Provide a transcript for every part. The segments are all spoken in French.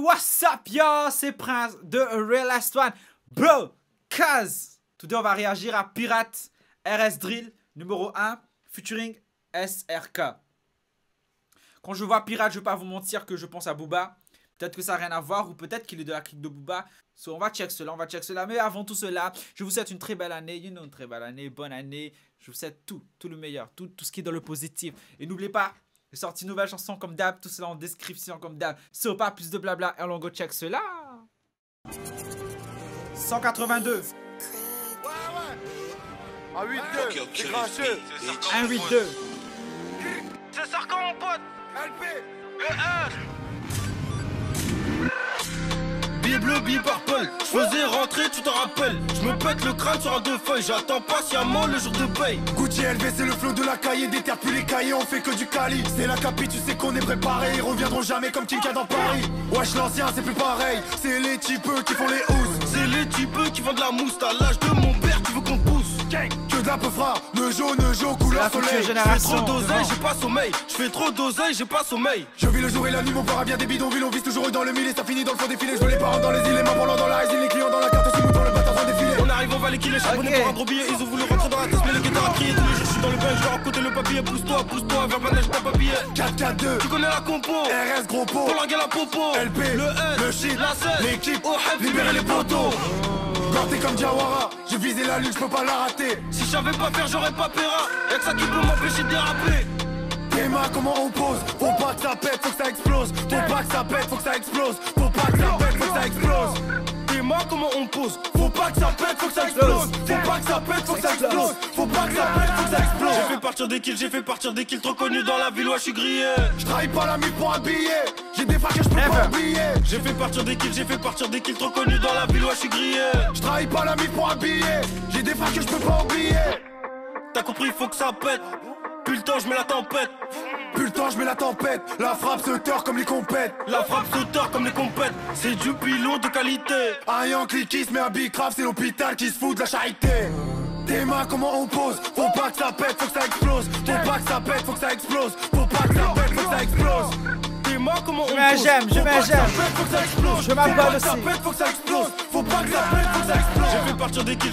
What's up yo, c'est Prince de Real Last One. Bro, Kaz. Today on va réagir à Pirate RS Drill numéro 1 featuring SRK. Quand je vois Pirate, je vais pas vous mentir que je pense à Booba. Peut-être que ça n'a rien à voir ou peut-être qu'il est de la clique de Booba. So, on va check cela, Mais avant tout cela, je vous souhaite une très belle année. Une très belle année, bonne année. Je vous souhaite tout le meilleur, tout ce qui est dans le positif. Et n'oubliez pas, j'ai sorti une nouvelle chanson comme d'hab. Tout cela en description comme d'hab. So, pas plus de blabla. Et on go check cela. 182. Un 8-2, c'est grincheux. Un 8-2. C'est Sarko mon pote. LP. Le R. Billet bleu, billet purple. Je faisais rentrer, tu te rappelles. Je me pète le crâne sur un deux feuilles. J'attends patiemment le jour de paye. Gucci LV, c'est le flow de la cahier. Déterre plus les cahiers, on fait que du cali. C'est la capi, tu sais qu'on est préparé. Ils reviendront jamais comme Kinka dans Paris. Wesh, l'ancien, c'est plus pareil. C'est les types qui font les housses. C'est les types qui font de la mousse. À l'âge de mon père, tu veux qu'on pousse. Que de la peu frère, le jaune, couleur soleil. Je fais trop d'oseille, j'ai pas sommeil. Je fais trop d'oseille, j'ai pas sommeil. Je vis le jour et la nuit, mon père a bien des bidonvilles. On vise toujours dans le mille et ça finit dans le fond défilé. Je veux les parents dans les îles, les mains pendant dans la résine, les clients dans la carte, aussi mouton, le bâtard sans défilé. On arrive, on va les killer, charbonné pour un gros billet. Ils ont voulu rentrer dans la tasse, mais le guetteur a crié. Tous les jours, je suis dans le bain, je leur ai côté le papier. Pousse-toi, vers ma neige, pas papier. 4-4-2, tu connais la compo. RS, gros pot, pour larguer la popo. LP, le S, le shit, la scène, l'équipe, libérer les poteaux. Planté comme Diawara, j'ai visé la lune, je peux pas la rater. Si je savais pas faire, j'aurais pas péra. Y'a que ça qui peut m'empêcher de déraper. Tes mains, comment on pose? Faut pas que ça pète, faut que ça explose. Faut pas que ça pète, faut que ça explose. Faut pas que ça pète, faut que ça explose. Tes mains, comment on pose? Faut pas que ça pète, faut que ça explose. Faut pas que ça pète, faut que ça explose. Faut pas que ça pète, faut que ça explose. J'ai fait partir des kills trop connus dans la ville, ouais, je suis grillé. Je trahis pas la mif pour un billet. J'ai des facs que je peux pas oublier. J'ai fait partir des kills trop connus dans la ville, ouais, je suis grillé. Je trahis pas la mif pour un billet. J'ai des facs que je peux pas oublier. T'as compris, faut que ça pète. Plus le temps, je mets la tempête. Plus le temps, je mets la tempête. La frappe se tord comme les compètes. C'est du pilon de qualité. Un Yankee qui se met à bicrave, c'est l'hôpital qui se fout de la charité. Tes mains, comment on pose? Faut pas que ça pète, faut que ça explose. Faut pas que ça pète, faut que ça explose. Faut pas que ça pète, faut que ça explose. Tes mains, comment on pose? Je mets un j'aime. Faut que ça explose. Je m'abonne aussi. Faut pas que ça pète, faut que ça explose. Faut pas que ça pète, faut que ça explose.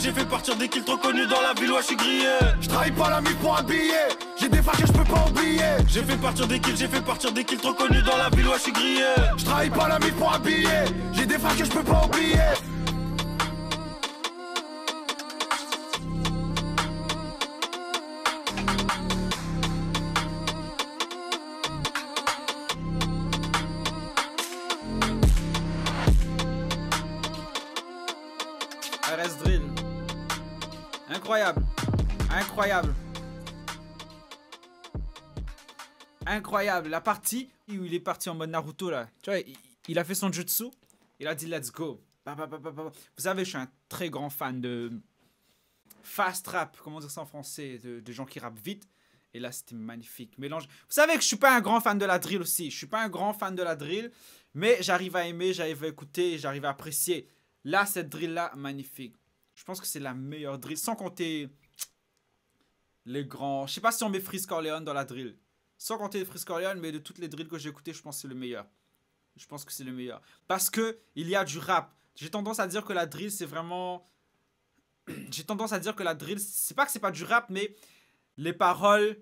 J'ai fait partir des kills trop connus dans la ville, ouais, je suis grillé. Je trahis pas la mif pour un billet. J'ai des facs que je peux pas oublier. J'ai fait partir des kills trop connus dans la ville, ouais, je suis grillé. Je trahis pas la mif pour un billet. J'ai des facs que je peux pas oublier. RS Drill. Incroyable. La partie où il est parti en mode Naruto là. Tu vois, il a fait son jutsu. Il a dit let's go. Vous savez, je suis un très grand fan de fast rap. Comment dire ça en français? De gens qui rappent vite. Et là, c'était magnifique. Mélange. Vous savez que je suis pas un grand fan de la drill aussi. Je suis pas un grand fan de la drill. Mais j'arrive à aimer, j'arrive à écouter, j'arrive à apprécier. Là, cette drill là, magnifique. Je pense que c'est la meilleure drill. Sans compter les grands... Je sais pas si on met Freeze Corleone dans la drill. Sans compter les Freeze Corleone, mais de toutes les drills que j'ai écoutées, je pense que c'est le meilleur. Je pense que c'est le meilleur. Parce que il y a du rap. J'ai tendance à dire que la drill, c'est vraiment... J'ai tendance à dire que la drill, c'est pas que c'est pas du rap, mais les paroles...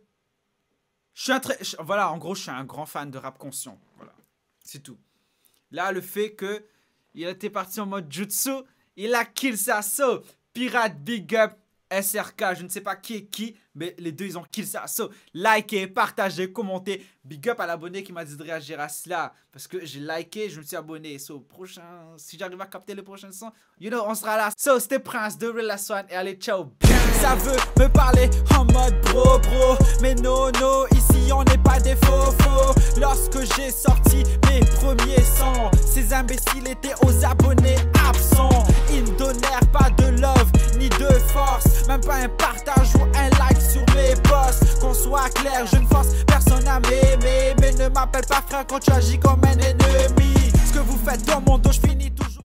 Voilà, en gros, je suis un grand fan de rap conscient. Voilà, c'est tout. Là, le fait que il était parti en mode jutsu, il a kill sa so. Pirate, big up, SRK, je ne sais pas qui est qui, mais les deux, ils ont kill sa so. Likez, partagez, commentez. Big up à l'abonné qui m'a dit de réagir à cela. Parce que j'ai liké, je me suis abonné. So, prochain, si j'arrive à capter le prochain son, you know, on sera là. So, c'était Prince de Real Last One. Et allez, ciao. Ça veut me parler en mode bro. Mais non, ici, on n'est pas des faux. Lorsque j'ai sorti mes premiers sons, ces imbéciles étaient aux abonnés absents. Ils ne donnèrent pas de love ni de force, même pas un partage ou un like sur mes posts. Qu'on soit clair, je ne force personne à m'aimer, mais ne m'appelle pas frère quand tu agis comme un ennemi. Ce que vous faites dans mon dos, je finis tout.